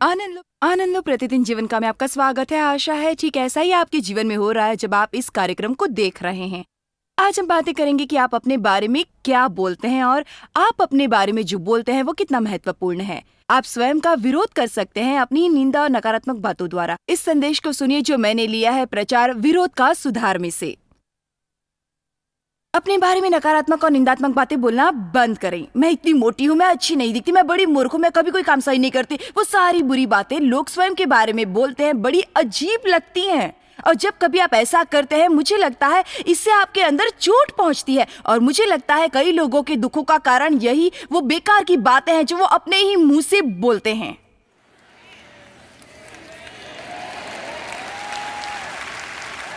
आनंद लो प्रतिदिन जीवन का में आपका स्वागत है। आशा है ठीक ऐसा ही आपके जीवन में हो रहा है जब आप इस कार्यक्रम को देख रहे हैं। आज हम बातें करेंगे कि आप अपने बारे में क्या बोलते हैं और आप अपने बारे में जो बोलते हैं वो कितना महत्वपूर्ण है। आप स्वयं का विरोध कर सकते हैं अपनी निंदा और नकारात्मक बातों द्वारा। इस संदेश को सुनिए जो मैंने लिया है प्रचार विरोध का सुधार में से। अपने बारे में नकारात्मक और निंदात्मक बातें बोलना बंद करें। मैं इतनी मोटी हूँ, मैं अच्छी नहीं दिखती, मैं बड़ी मूर्ख हूँ, मैं कभी कोई काम सही नहीं करती। वो सारी बुरी बातें लोग स्वयं के बारे में बोलते हैं, बड़ी अजीब लगती हैं। और जब कभी आप ऐसा करते हैं, मुझे लगता है इससे आपके अंदर चोट पहुंचती है। और मुझे लगता है कई लोगों के दुखों का कारण यही वो बेकार की बातें हैं जो वो अपने ही मुंह से बोलते हैं।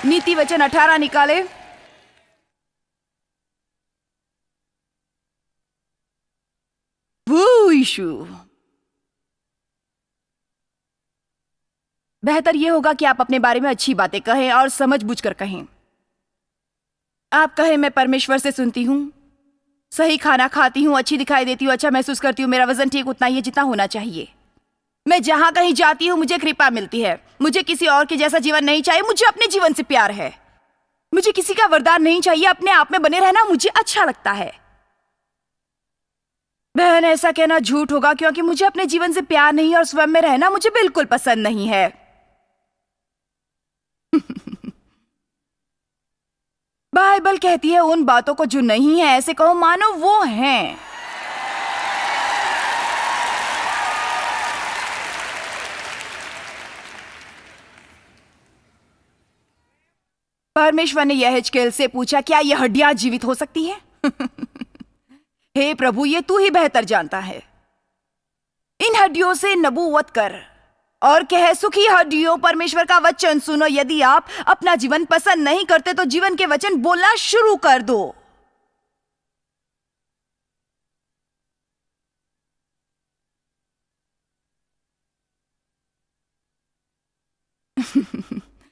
नीति वचन 18 निकाले। बेहतर यह होगा कि आप अपने बारे में अच्छी बातें कहें और समझबूझकर कहें। आप कहें मैं परमेश्वर से सुनती हूँ, सही खाना खाती हूँ, अच्छी दिखाई देती हूँ, अच्छा महसूस करती हूँ, मेरा वजन ठीक उतना ही है जितना होना चाहिए। मैं जहां कहीं जाती हूँ मुझे कृपा मिलती है। मुझे किसी और के जैसा जीवन नहीं चाहिए, मुझे अपने जीवन से प्यार है। मुझे किसी का वरदान नहीं चाहिए, अपने आप में बने रहना मुझे अच्छा लगता है। बहन, ऐसा कहना झूठ होगा क्योंकि मुझे अपने जीवन से प्यार नहीं और स्वयं में रहना मुझे बिल्कुल पसंद नहीं है। बाइबल कहती है उन बातों को जो नहीं है ऐसे कहो मानो वो हैं। परमेश्वर ने यहेजकेल से पूछा, क्या यह हड्डियां जीवित हो सकती हैं? हे प्रभु, ये तू ही बेहतर जानता है। इन हड्डियों से नबूवत कर और कह, सुखी हड्डियों परमेश्वर का वचन सुनो। यदि आप अपना जीवन पसंद नहीं करते तो जीवन के वचन बोलना शुरू कर दो।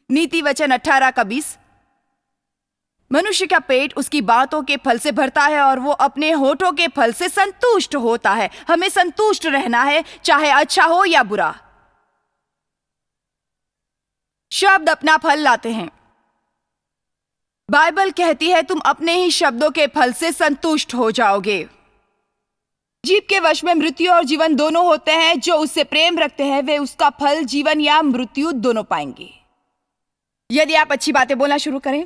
नीति वचन 18 का 20। मनुष्य का पेट उसकी बातों के फल से भरता है और वो अपने होठों के फल से संतुष्ट होता है। हमें संतुष्ट रहना है, चाहे अच्छा हो या बुरा। शब्द अपना फल लाते हैं। बाइबल कहती है तुम अपने ही शब्दों के फल से संतुष्ट हो जाओगे। जीभ के वश में मृत्यु और जीवन दोनों होते हैं। जो उससे प्रेम रखते हैं वे उसका फल जीवन या मृत्यु दोनों पाएंगे। यदि आप अच्छी बातें बोलना शुरू करें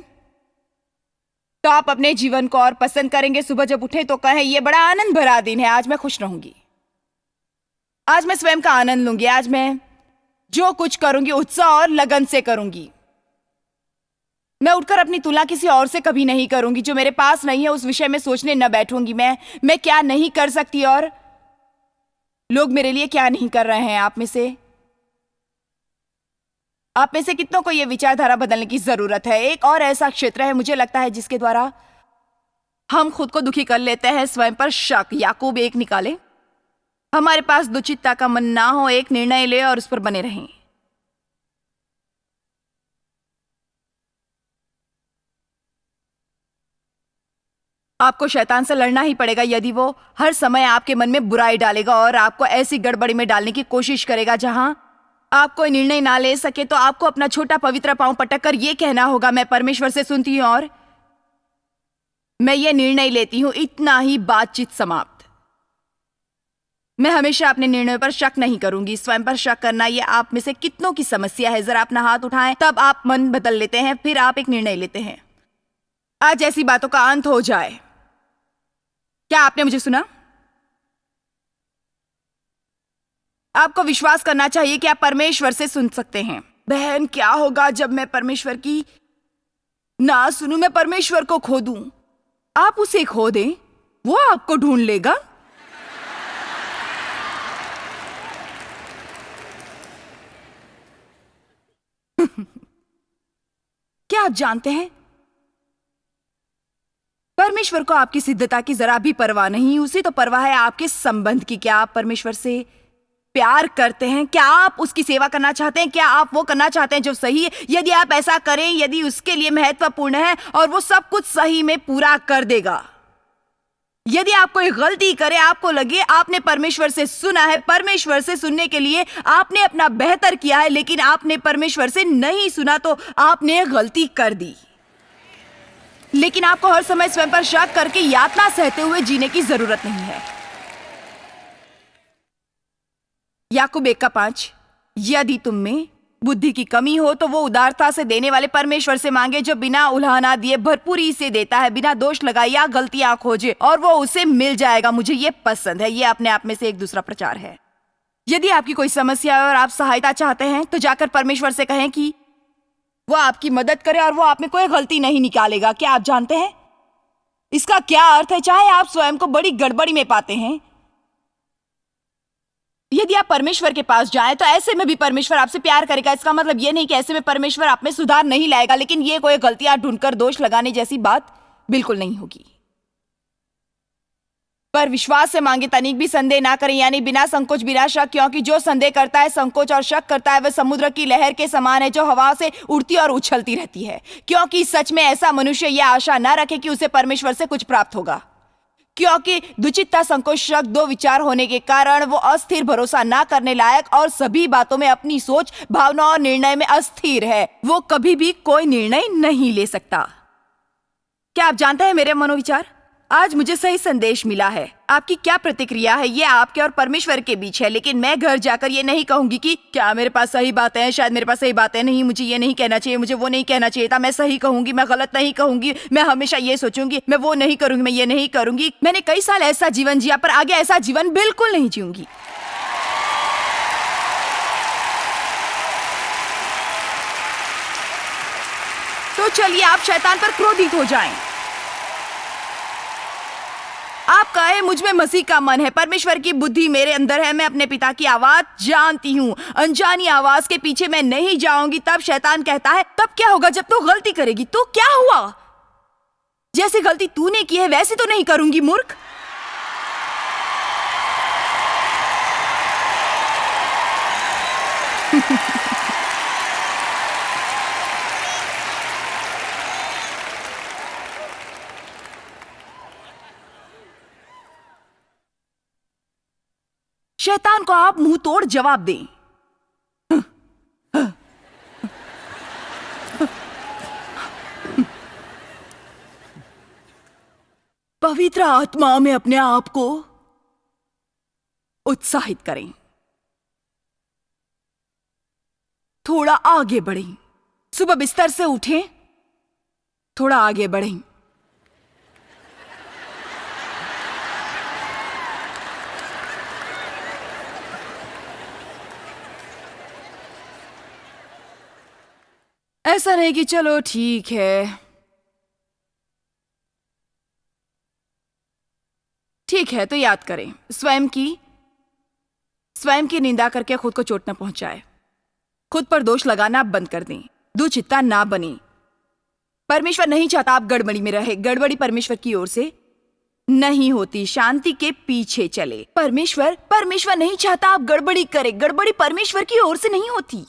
तो आप अपने जीवन को और पसंद करेंगे। सुबह जब उठे तो कहें, यह बड़ा आनंद भरा दिन है, आज मैं खुश रहूंगी, आज मैं स्वयं का आनंद लूंगी, आज मैं जो कुछ करूंगी उत्साह और लगन से करूंगी। मैं उठकर अपनी तुलना किसी और से कभी नहीं करूंगी। जो मेरे पास नहीं है उस विषय में सोचने न बैठूंगी। मैं क्या नहीं कर सकती और लोग मेरे लिए क्या नहीं कर रहे हैं। आप में से कितनों को यह विचारधारा बदलने की जरूरत है। एक और ऐसा क्षेत्र है मुझे लगता है जिसके द्वारा हम खुद को दुखी कर लेते हैं, स्वयं पर शक। याकूब 1 निकाले। हमारे पास दुचित्ता का मन ना हो, एक निर्णय ले और उस पर बने रहें। आपको शैतान से लड़ना ही पड़ेगा यदि वो हर समय आपके मन में बुराई डालेगा और आपको ऐसी गड़बड़ी में डालने की कोशिश करेगा जहां आप कोई निर्णय ना ले सके। तो आपको अपना छोटा पवित्र पांव पटक कर यह कहना होगा, मैं परमेश्वर से सुनती हूं और मैं ये निर्णय लेती हूं, इतना ही बातचीत समाप्त। मैं हमेशा अपने निर्णयों पर शक नहीं करूंगी। स्वयं पर शक करना ये आप में से कितनों की समस्या है। जरा अपना हाथ उठाएं, तब आप मन बदल लेते हैं, फिर आप एक निर्णय लेते हैं। आज ऐसी बातों का अंत हो जाए। क्या आपने मुझे सुना? आपको विश्वास करना चाहिए कि आप परमेश्वर से सुन सकते हैं। बहन, क्या होगा जब मैं परमेश्वर की ना सुनूं, मैं परमेश्वर को खो दूं? आप उसे खो दें, वो आपको ढूंढ लेगा। क्या आप जानते हैं परमेश्वर को आपकी सिद्धता की जरा भी परवाह नहीं, उसे तो परवाह है आपके संबंध की। क्या आप परमेश्वर से प्यार करते हैं? क्या आप उसकी सेवा करना चाहते हैं? क्या आप वो करना चाहते हैं जो सही है? यदि आप ऐसा करें, यदि उसके लिए महत्वपूर्ण है और वो सब कुछ सही में पूरा कर देगा, यदि आप कोई गलती करे, आपको लगे आपने परमेश्वर से सुना है, परमेश्वर से सुनने के लिए आपने अपना बेहतर किया है, लेकिन आपने परमेश्वर से नहीं सुना, तो आपने गलती कर दी। लेकिन आपको हर समय स्वयं पर शक करके यातना सहते हुए जीने की जरूरत नहीं है। याकूब 1:5, यदि तुम में बुद्धि की कमी हो तो वो उदारता से देने वाले परमेश्वर से मांगे, जो बिना उल्हाना दिए भरपूरी से देता है, बिना दोष लगाए या गलतियां खोजे, और वो उसे मिल जाएगा। मुझे ये पसंद है। ये अपने आप में से एक दूसरा प्रचार है। यदि आपकी कोई समस्या है और आप सहायता चाहते हैं, तो जाकर परमेश्वर से कहें कि वो आपकी मदद करे, और वो आप में कोई गलती नहीं निकालेगा। क्या आप जानते हैं इसका क्या अर्थ है? चाहे आप स्वयं को बड़ी गड़बड़ी में पाते हैं, यदि आप परमेश्वर के पास जाएं तो ऐसे में भी परमेश्वर आपसे प्यार करेगा। इसका मतलब ये नहीं कि ऐसे में परमेश्वर आप में सुधार नहीं लाएगा, लेकिन ये कोई गलतियां ढूंढकर दोष लगाने जैसी बात बिल्कुल नहीं होगी। पर विश्वास से मांगे, तनिक भी संदेह ना करें, यानी बिना संकोच बिना शक, क्योंकि जो संदेह करता है, संकोच और शक करता है, वह समुद्र की लहर के समान है, जो हवा से उड़ती और उछलती रहती है। क्योंकि सच में ऐसा मनुष्य यह आशा ना रखे कि उसे परमेश्वर से कुछ प्राप्त होगा, क्योंकि दुचित्ता, संकोच, शक, दो विचार होने के कारण वो अस्थिर, भरोसा ना करने लायक और सभी बातों में अपनी सोच, भावना और निर्णय में अस्थिर है। वो कभी भी कोई निर्णय नहीं ले सकता। क्या आप जानते हैं मेरे मनोविचार? आज मुझे सही संदेश मिला है। आपकी क्या प्रतिक्रिया है, ये आपके और परमेश्वर के बीच है। लेकिन मैं घर जाकर ये नहीं कहूंगी कि क्या मेरे पास सही बातें हैं, शायद मेरे पास सही बातें नहीं, मुझे ये नहीं कहना चाहिए, मुझे वो नहीं कहना चाहिए था। मैं सही कहूंगी, मैं गलत नहीं कहूंगी। मैं हमेशा ये सोचूंगी, मैं वो नहीं करूंगी, मैं ये नहीं करूंगी। मैंने कई साल ऐसा जीवन जिया, पर आगे ऐसा जीवन बिल्कुल नहीं जीऊंगी। तो चलिए आप शैतान पर क्रोधित हो जाएं। आप कहे, मुझ में मसीह का मन है, परमेश्वर की बुद्धि मेरे अंदर है, मैं अपने पिता की आवाज जानती हूँ, अनजानी आवाज के पीछे मैं नहीं जाऊंगी। तब शैतान कहता है, तब क्या होगा जब तू गलती करेगी? तो क्या हुआ? जैसी गलती तूने की है वैसे तो नहीं करूंगी, मूर्ख। शैतान को आप मुंह तोड़ जवाब दें। पवित्र आत्मा में अपने आप को उत्साहित करें, थोड़ा आगे बढ़ें। सुबह बिस्तर से उठें, थोड़ा आगे बढ़ें। ऐसा नहीं कि चलो ठीक है, ठीक है, तो याद करें, स्वयं की निंदा करके खुद को चोट न पहुंचाए। खुद पर दोष लगाना बंद कर दें। दुचित्ता ना बने। परमेश्वर नहीं चाहता आप गड़बड़ी में रहे। गड़बड़ी परमेश्वर की ओर से नहीं होती। शांति के पीछे चले। परमेश्वर नहीं चाहता आप गड़बड़ी करें। गड़बड़ी परमेश्वर की ओर से नहीं होती।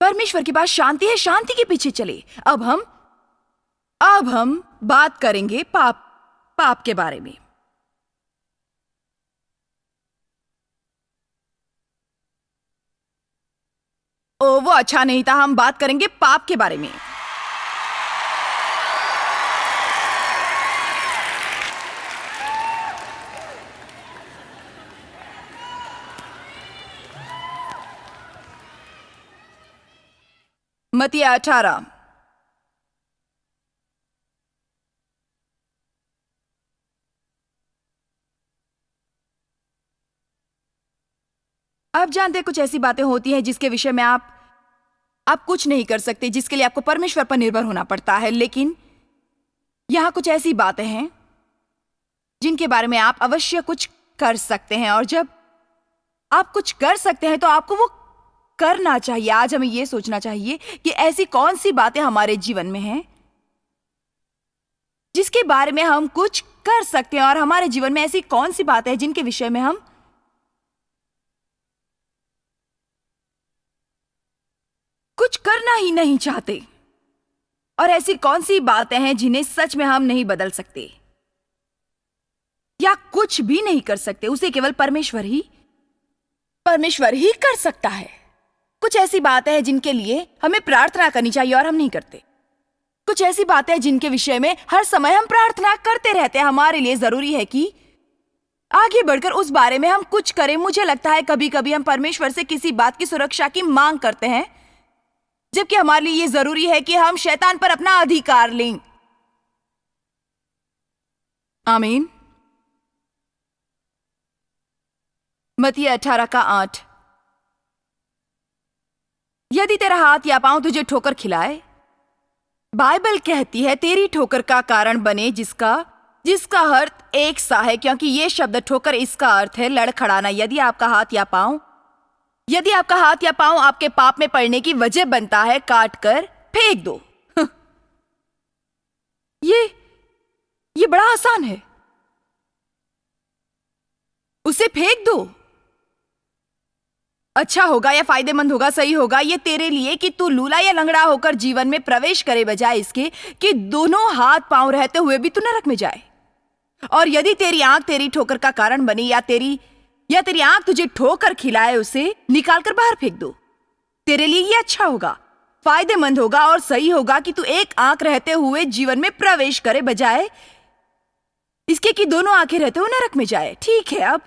परमेश्वर के पास शांति है, शांति के पीछे चले। अब हम बात करेंगे पाप के बारे में। ओ, वो अच्छा नहीं था। हम बात करेंगे पाप के बारे में। मत्ती 18। आप जानते हैं कुछ ऐसी बातें होती हैं जिसके विषय में आप कुछ नहीं कर सकते, जिसके लिए आपको परमेश्वर पर निर्भर होना पड़ता है। लेकिन यहां कुछ ऐसी बातें हैं जिनके बारे में आप अवश्य कुछ कर सकते हैं, और जब आप कुछ कर सकते हैं तो आपको वो करना चाहिए। आज हमें यह सोचना चाहिए कि ऐसी कौन सी बातें हमारे जीवन में हैं जिसके बारे में हम कुछ कर सकते हैं, और हमारे जीवन में ऐसी कौन सी बातें हैं जिनके विषय में हम कुछ करना ही नहीं चाहते, और ऐसी कौन सी बातें हैं जिन्हें सच में हम नहीं बदल सकते। या कुछ भी नहीं कर सकते। उसे केवल परमेश्वर ही कर सकता है। कुछ ऐसी बातें हैं जिनके लिए हमें प्रार्थना करनी चाहिए और हम नहीं करते। कुछ ऐसी बातें हैं जिनके विषय में हर समय हम प्रार्थना करते रहते हैं। हमारे लिए जरूरी है कि आगे बढ़कर उस बारे में हम कुछ करें। मुझे लगता है कभी कभी हम परमेश्वर से किसी बात की सुरक्षा की मांग करते हैं, जबकि हमारे लिए यह जरूरी है कि हम शैतान पर अपना अधिकार लें। आमीन। मत्ती 18:8। यदि तेरा हाथ या पांव तुझे ठोकर खिलाए, बाइबल कहती है तेरी ठोकर का कारण बने, जिसका अर्थ एक सा है, क्योंकि ये शब्द ठोकर इसका अर्थ है लड़खड़ाना। यदि आपका हाथ या पांव आपके पाप में पड़ने की वजह बनता है, काट कर फेंक दो। ये बड़ा आसान है। उसे फेंक दो। अच्छा होगा या फायदेमंद होगा, सही होगा ये तेरे लिए कि तू लूला या लंगड़ा होकर जीवन में प्रवेश करे, बजाय इसके कि दोनों हाथ पांव रहते हुए भी तू नरक में जाए। और यदि तेरी आंख तेरी ठोकर का कारण बनी या तेरी आंख तुझे ठोकर खिलाए, उसे निकालकर बाहर फेंक दो। तेरे लिए ये अच्छा होगा, फायदेमंद होगा और सही होगा कि तू एक आंख रहते हुए जीवन में प्रवेश करे, बजाय इसके कि दोनों आंखें रहते हुए नरक में जाए। ठीक है,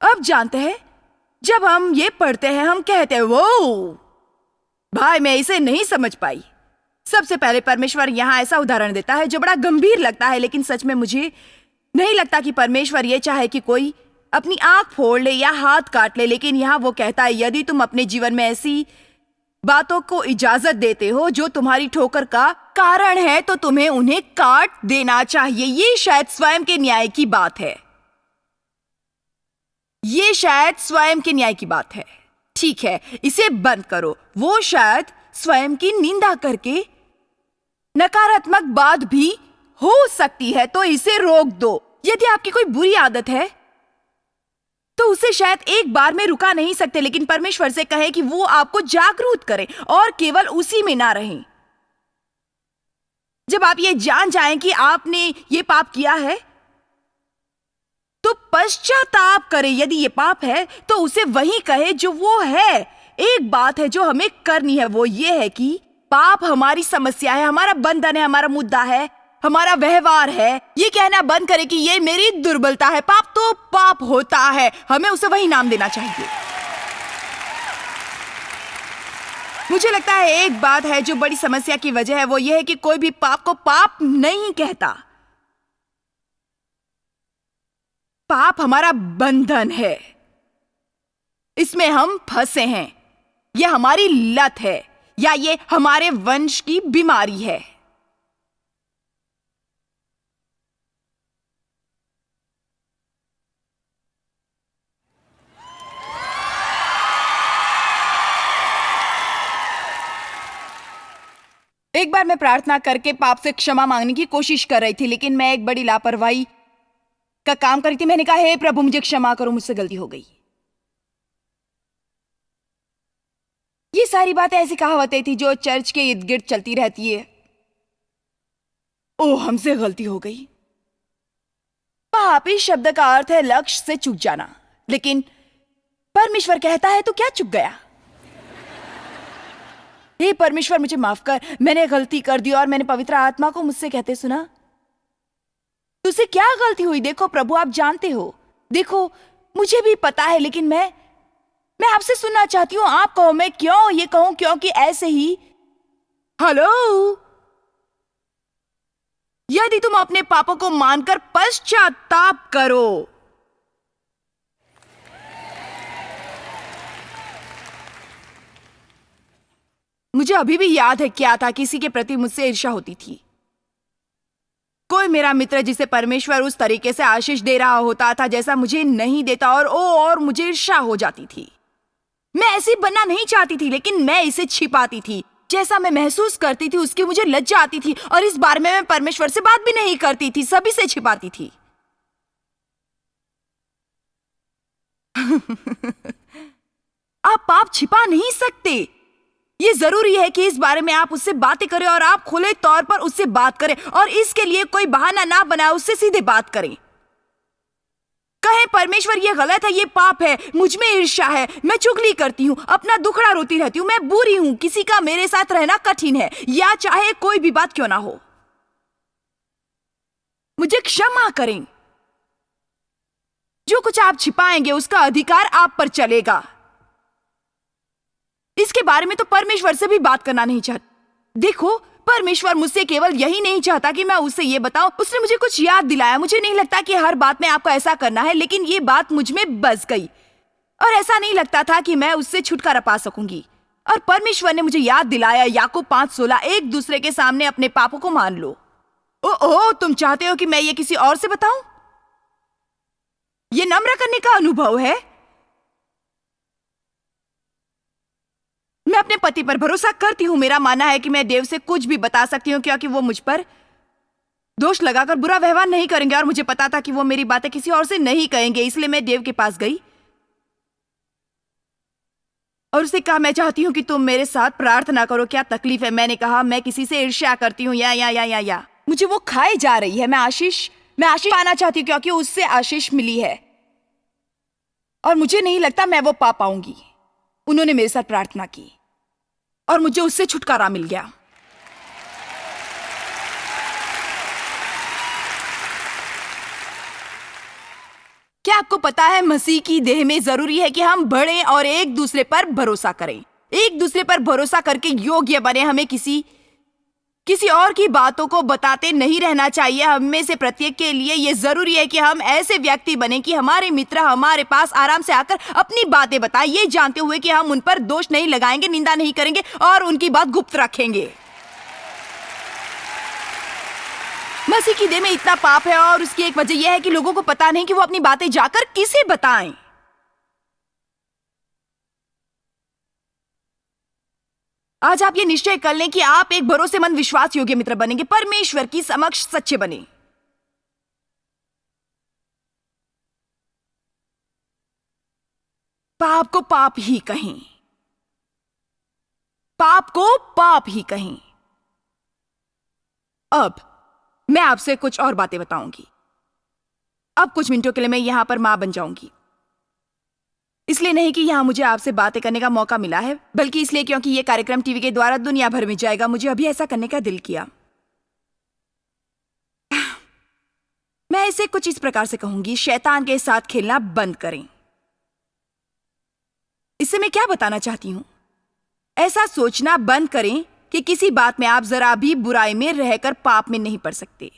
अब जानते हैं, जब हम ये पढ़ते हैं हम कहते हैं वो भाई मैं इसे नहीं समझ पाई। सबसे पहले परमेश्वर यहां ऐसा उदाहरण देता है जो बड़ा गंभीर लगता है, लेकिन सच में मुझे नहीं लगता कि परमेश्वर ये चाहे कि कोई अपनी आंख फोड़ ले या हाथ काट ले। लेकिन यहां वो कहता है यदि तुम अपने जीवन में ऐसी बातों को इजाजत देते हो जो तुम्हारी ठोकर का कारण है, तो तुम्हें उन्हें काट देना चाहिए। ये शायद स्वयं के न्याय की बात है। ठीक है, इसे बंद करो। वो शायद स्वयं की निंदा करके नकारात्मक बात भी हो सकती है, तो इसे रोक दो। यदि आपकी कोई बुरी आदत है तो उसे शायद एक बार में रुका नहीं सकते, लेकिन परमेश्वर से कहें कि वो आपको जागरूक करे और केवल उसी में ना रहें। जब आप ये जान जाएं कि आपने ये पाप किया है तो पश्चाताप करें। यदि ये पाप है तो उसे वही कहे जो वो है। एक बात है जो हमें करनी है, वो ये है कि पाप हमारी समस्या है, हमारा बंधन है, हमारा मुद्दा है, हमारा व्यवहार है। ये कहना बंद करें कि ये मेरी दुर्बलता है। पाप तो पाप होता है, हमें उसे वही नाम देना चाहिए। मुझे लगता है एक बात है जो बड़ी समस्या की वजह है, वो ये है कि कोई भी पाप को पाप नहीं कहता। पाप हमारा बंधन है, इसमें हम फंसे हैं। यह हमारी लत है या ये हमारे वंश की बीमारी है। एक बार मैं प्रार्थना करके पाप से क्षमा मांगने की कोशिश कर रही थी, लेकिन मैं एक बड़ी लापरवाही का काम करी थी। मैंने कहा हे प्रभु मुझे क्षमा करो, मुझसे गलती हो गई। ये सारी बातें ऐसी कहावतें थी जो चर्च के इर्द गिर्द चलती रहती है। ओह हमसे गलती हो गई। पाप इस शब्द का अर्थ है लक्ष्य से चूक जाना, लेकिन परमेश्वर कहता है तो क्या चूक गया? हे परमेश्वर मुझे माफ कर, मैंने गलती कर दी और मैंने पवित्र आत्मा को मुझसे कहते सुना। तुझसे क्या गलती हुई? देखो प्रभु आप जानते हो, देखो मुझे भी पता है, लेकिन मैं आपसे सुनना चाहती हूँ। आप कहो, मैं क्यों ये कहूं? क्योंकि ऐसे ही हेलो, यदि तुम अपने पापों को मानकर पश्चाताप करो, मुझे अभी भी याद है क्या था। किसी के प्रति मुझसे ईर्ष्या होती थी। कोई मेरा मित्र जिसे परमेश्वर उस तरीके से आशीष दे रहा होता था जैसा मुझे नहीं देता, और मुझे ईर्ष्या हो जाती थी। मैं ऐसी बनना नहीं चाहती थी, लेकिन मैं इसे छिपाती थी। जैसा मैं महसूस करती थी उसकी मुझे लज्जा आती थी, और इस बारे में मैं परमेश्वर से बात भी नहीं करती थी, सभी से छिपाती थी। आप पाप छिपा नहीं सकते। ये जरूरी है कि इस बारे में आप उससे बातें करें और आप खुले तौर पर उससे बात करें, और इसके लिए कोई बहाना ना बनाए, उससे सीधे बात करें। कहें परमेश्वर ये गलत है, ये पाप है, मुझ में ईर्ष्या है, मैं चुगली करती हूँ, अपना दुखड़ा रोती रहती हूँ, मैं बुरी हूँ, किसी का मेरे साथ रहना कठिन है, या चाहे कोई भी बात क्यों ना हो, मुझे क्षमा करें। जो कुछ आप छिपाएंगे उसका अधिकार आप पर चलेगा। इसके बारे में तो परमेश्वर से भी बात करना नहीं चाहता। देखो, परमेश्वर मुझसे केवल यही नहीं चाहता कि मैं उससे ये बताऊं। उसने मुझे कुछ याद दिलाया। मुझे नहीं लगता कि हर बात में आपको ऐसा करना है, लेकिन ये बात मुझ में बस गई और ऐसा नहीं लगता था कि मैं उससे छुटकारा पा सकूंगी। और परमेश्वर ने मुझे याद दिलाया, याकूब 5:16, एक दूसरे के सामने अपने पापों को मान लो। ओह, तुम चाहते हो कि मैं ये किसी और से बताऊं? ये नम्र करने का अनुभव है। मैं अपने पति पर भरोसा करती हूँ। मेरा मानना है कि मैं देव से कुछ भी बता सकती हूँ, क्योंकि वो मुझ पर दोष लगाकर बुरा व्यवहार नहीं करेंगे और मुझे पता था कि वो मेरी बातें किसी और से नहीं कहेंगे। इसलिए मैं देव के पास गई और उससे कहा, मैं चाहती हूँ कि तुम मेरे साथ प्रार्थना करो, क्या तकलीफ है? मैंने कहा, मैं किसी से ईर्ष्या करती हूँ, या मुझे वो खाए जा रही है। मैं आशीष पाना चाहती हूँ क्योंकि उससे आशीष मिली है और मुझे नहीं लगता मैं वो पा पाऊंगी। उन्होंने मेरे साथ प्रार्थना की और मुझे उससे छुटकारा मिल गया। क्या आपको पता है, मसीह की देह में जरूरी है कि हम बढ़ें और एक दूसरे पर भरोसा करें, एक दूसरे पर भरोसा करके योग्य बने। हमें किसी और की बातों को बताते नहीं रहना चाहिए। हम में से प्रत्येक के लिए यह जरूरी है कि हम ऐसे व्यक्ति बने कि हमारे मित्र हमारे पास आराम से आकर अपनी बातें बताएं, ये जानते हुए कि हम उन पर दोष नहीं लगाएंगे, निंदा नहीं करेंगे और उनकी बात गुप्त रखेंगे। मसीह की देह में इतना पाप है और उसकी एक वजह यह है कि लोगों को पता नहीं कि वो अपनी बातें जाकर किसे बताएं। आज आप ये निश्चय कर लें कि आप एक भरोसेमंद विश्वास योग्य मित्र बनेंगे, परमेश्वर की समक्ष सच्चे बने। पाप को पाप ही कहें, पाप को पाप ही कहें। अब मैं आपसे कुछ और बातें बताऊंगी। अब कुछ मिनटों के लिए मैं यहां पर मां बन जाऊंगी। इसलिए नहीं कि यहां मुझे आपसे बातें करने का मौका मिला है, बल्कि इसलिए क्योंकि यह कार्यक्रम टीवी के द्वारा दुनिया भर में जाएगा। मुझे अभी ऐसा करने का दिल किया। मैं इसे कुछ इस प्रकार से कहूंगी, शैतान के साथ खेलना बंद करें। इससे मैं क्या बताना चाहती हूं? ऐसा सोचना बंद करें कि किसी बात में आप जरा भी बुराई में रहकर पाप में नहीं पड़ सकते।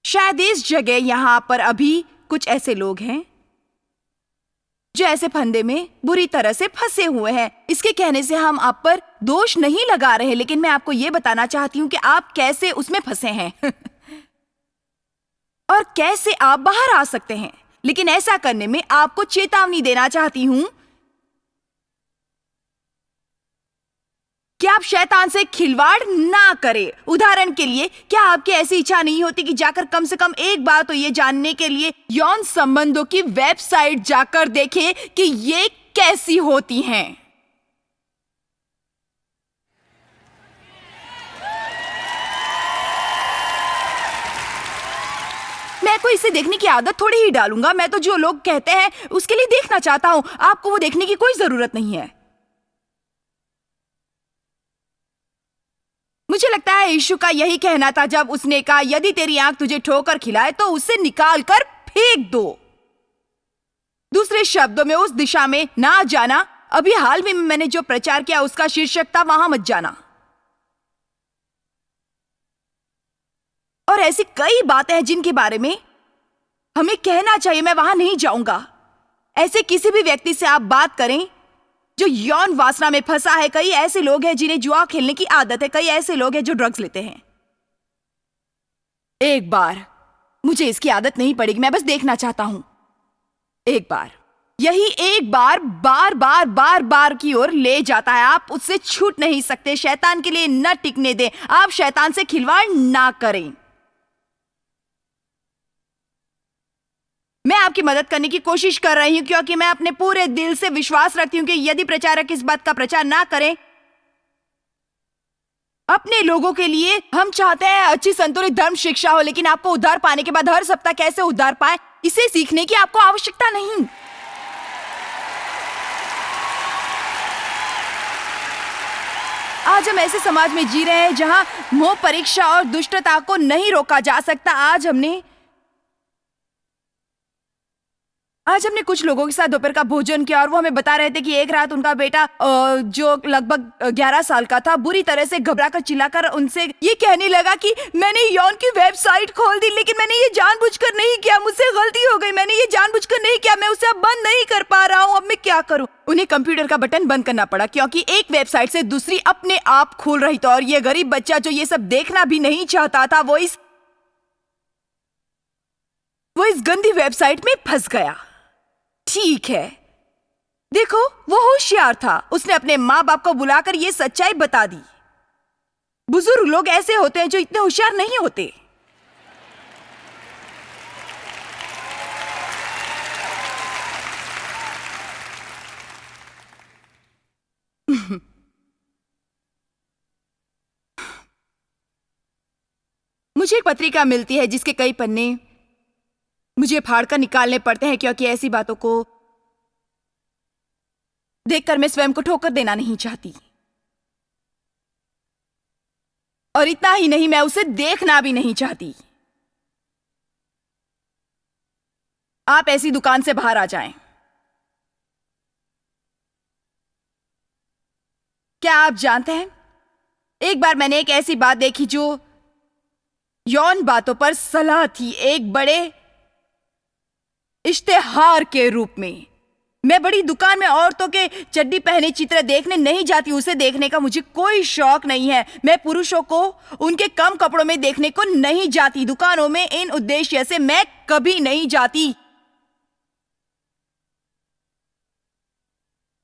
शायद इस जगह यहां पर अभी कुछ ऐसे लोग हैं जो ऐसे फंदे में बुरी तरह से फंसे हुए हैं। इसके कहने से हम आप पर दोष नहीं लगा रहे, लेकिन मैं आपको यह बताना चाहती हूं कि आप कैसे उसमें फंसे हैं और कैसे आप बाहर आ सकते हैं। लेकिन ऐसा करने में आपको चेतावनी देना चाहती हूं कि आप शैतान से खिलवाड़ ना करें। उदाहरण के लिए, क्या आपकी ऐसी इच्छा नहीं होती कि जाकर कम से कम एक बार तो ये जानने के लिए यौन संबंधों की वेबसाइट जाकर देखें कि ये कैसी होती हैं? मैं कोई इसे देखने की आदत थोड़ी ही डालूंगा। मैं तो जो लोग कहते हैं उसके लिए देखना चाहता हूं। आपको वो देखने की कोई जरूरत नहीं है। मुझे लगता है यीशु का यही कहना था जब उसने कहा, यदि तेरी आंख तुझे ठोकर खिलाए तो उसे निकाल कर फेंक दो। दूसरे शब्दों में, उस दिशा में ना जाना। अभी हाल में मैंने जो प्रचार किया उसका शीर्षक था, वहां मत जाना। और ऐसी कई बातें हैं जिनके बारे में हमें कहना चाहिए, मैं वहां नहीं जाऊंगा। ऐसे किसी भी व्यक्ति से आप बात करें जो यौन वासना में फंसा है। कई ऐसे लोग हैं जिन्हें जुआ खेलने की आदत है। कई ऐसे लोग हैं जो ड्रग्स लेते हैं। एक बार, मुझे इसकी आदत नहीं पड़ेगी, मैं बस देखना चाहता हूं। एक बार, यही एक बार बार बार बार बार की ओर ले जाता है। आप उससे छूट नहीं सकते। शैतान के लिए न टिकने दें। आप शैतान से खिलवाड़ ना करें। मैं आपकी मदद करने की कोशिश कर रही हूं क्योंकि मैं अपने पूरे दिल से विश्वास रखती हूं कि यदि प्रचारक इस बात का प्रचार ना करें अपने लोगों के लिए हम चाहते हैं अच्छी संतुलित धर्म शिक्षा हो, लेकिन आपको उद्धार पाने के बाद हर सप्ताह कैसे उद्धार पाए, इसे सीखने की आपको आवश्यकता नहीं। आज हम ऐसे समाज में जी रहे हैं जहां मोह परीक्षा और दुष्टता को नहीं रोका जा सकता। आज हमने कुछ लोगों के साथ दोपहर का भोजन किया और वो हमें बता रहे थे कि एक रात उनका बेटा जो लगभग 11 साल का था, बुरी तरह से घबराकर चिल्लाकर उनसे ये कहने लगा कि मैंने यौन की वेबसाइट खोल दी, लेकिन मैंने ये जानबूझकर नहीं किया, मुझसे गलती हो गई, मैंने ये जानबूझकर नहीं किया, मैं उसे अब बंद नहीं कर पा रहा हूँ, अब मैं क्या करूँ। उन्हें कंप्यूटर का बटन बंद करना पड़ा क्योंकि एक वेबसाइट से दूसरी अपने आप खुल रही थी और ये गरीब बच्चा जो ये सब देखना भी नहीं चाहता था, वो इस गंदी वेबसाइट में फंस गया। ठीक है, देखो वो होशियार था, उसने अपने माँ बाप को बुलाकर ये सच्चाई बता दी। बुजुर्ग लोग ऐसे होते हैं जो इतने होशियार नहीं होते। मुझे एक पत्रिका मिलती है जिसके कई पन्ने मुझे फाड़कर निकालने पड़ते हैं क्योंकि ऐसी बातों को देखकर मैं स्वयं को ठोकर देना नहीं चाहती। और इतना ही नहीं, मैं उसे देखना भी नहीं चाहती। आप ऐसी दुकान से बाहर आ जाएं। क्या आप जानते हैं, एक बार मैंने एक ऐसी बात देखी जो यौन बातों पर सलाह थी, एक बड़े इश्तेहार के रूप में। मैं बड़ी दुकान में औरतों के चड्डी पहने चित्र देखने नहीं जाती, उसे देखने का मुझे कोई शौक नहीं है। मैं पुरुषों को उनके कम कपड़ों में देखने को नहीं जाती। दुकानों में इन उद्देश्य से मैं कभी नहीं जाती।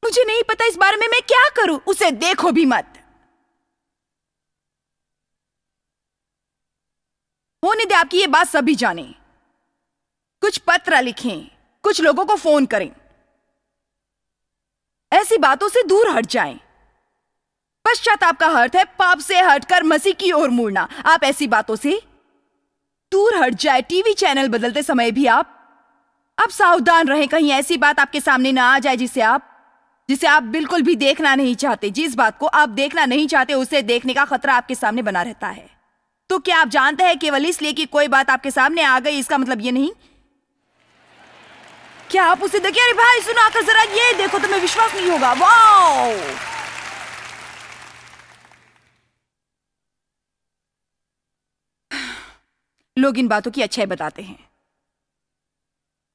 मुझे नहीं पता इस बारे में मैं क्या करूं, उसे देखो भी मत। होने दे आपकी ये बात सभी जाने। कुछ पत्र लिखें, कुछ लोगों को फोन करें, ऐसी बातों से दूर हट जाएं। पश्चाताप का अर्थ है पाप से हटकर मसीह की ओर मुड़ना। आप ऐसी बातों से दूर हट जाए। टीवी चैनल बदलते समय भी आप सावधान रहें, कहीं ऐसी बात आपके सामने ना आ जाए जिसे आप बिल्कुल भी देखना नहीं चाहते। जिस बात को आप देखना नहीं चाहते उसे देखने का खतरा आपके सामने बना रहता है। तो क्या आप जानते हैं, केवल इसलिए कि कोई बात आपके सामने आ गई इसका मतलब ये नहीं क्या आप उसे देखिए। अरे भाई सुनो, आकर जरा ये देखो, तुम्हें विश्वास नहीं होगा। वाओ, लोग इन बातों की अच्छाई बताते हैं।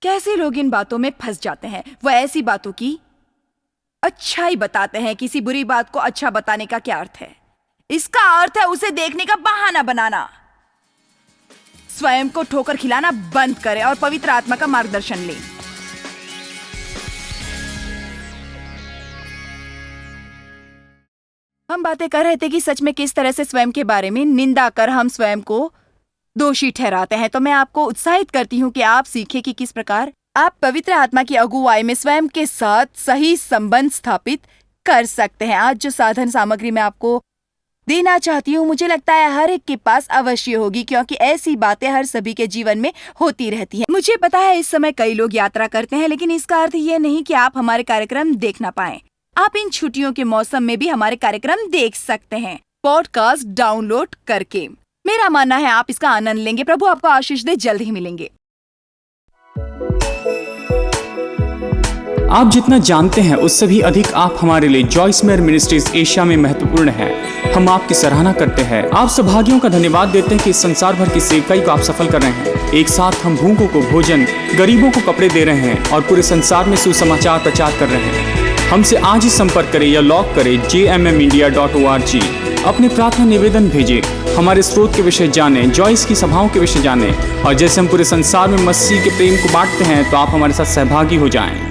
कैसे लोग इन बातों में फंस जाते हैं। वो ऐसी बातों की अच्छाई बताते हैं। किसी बुरी बात को अच्छा बताने का क्या अर्थ है? इसका अर्थ है उसे देखने का बहाना बनाना। स्वयं को ठोकर खिलाना बंद करें और पवित्र आत्मा का मार्गदर्शन लें। हम बातें कर रहे थे कि सच में किस तरह से स्वयं के बारे में निंदा कर हम स्वयं को दोषी ठहराते हैं। तो मैं आपको उत्साहित करती हूँ कि आप सीखें कि किस प्रकार आप पवित्र आत्मा की अगुवाई में स्वयं के साथ सही संबंध स्थापित कर सकते हैं। आज जो साधन सामग्री मैं आपको देना चाहती हूँ, मुझे लगता है हर एक के पास अवश्य होगी, क्योंकि ऐसी बातें हर सभी के जीवन में होती रहती हैं। मुझे पता है इस समय कई लोग यात्रा करते हैं, लेकिन इसका अर्थ ये नहीं कि आप हमारे कार्यक्रम देख ना पाएं। आप इन छुट्टियों के मौसम में भी हमारे कार्यक्रम देख सकते हैं, पॉडकास्ट डाउनलोड करके। मेरा मानना है आप इसका आनंद लेंगे। प्रभु आपको आशीष दे। जल्द ही मिलेंगे। आप जितना जानते हैं उससे भी अधिक आप हमारे लिए जॉइस मेयर मिनिस्ट्रीज एशिया में महत्वपूर्ण है। हम आपकी सराहना करते हैं। आप सौभाग्यों का धन्यवाद देते हैं कि इस संसार भर की सेवकाई को आप सफल कर रहे हैं। एक साथ हम भूखों को भोजन, गरीबों को कपड़े दे रहे हैं और पूरे संसार में सुसमाचार प्रचार कर रहे हैं। हमसे आज ही संपर्क करें या लॉग करें jmmindia.org। अपने प्रार्थना निवेदन भेजें, हमारे स्रोत के विषय जानें, जॉइस की सभाओं के विषय जानें, और जैसे हम पूरे संसार में मसीह के प्रेम को बांटते हैं तो आप हमारे साथ सहभागी हो जाएं।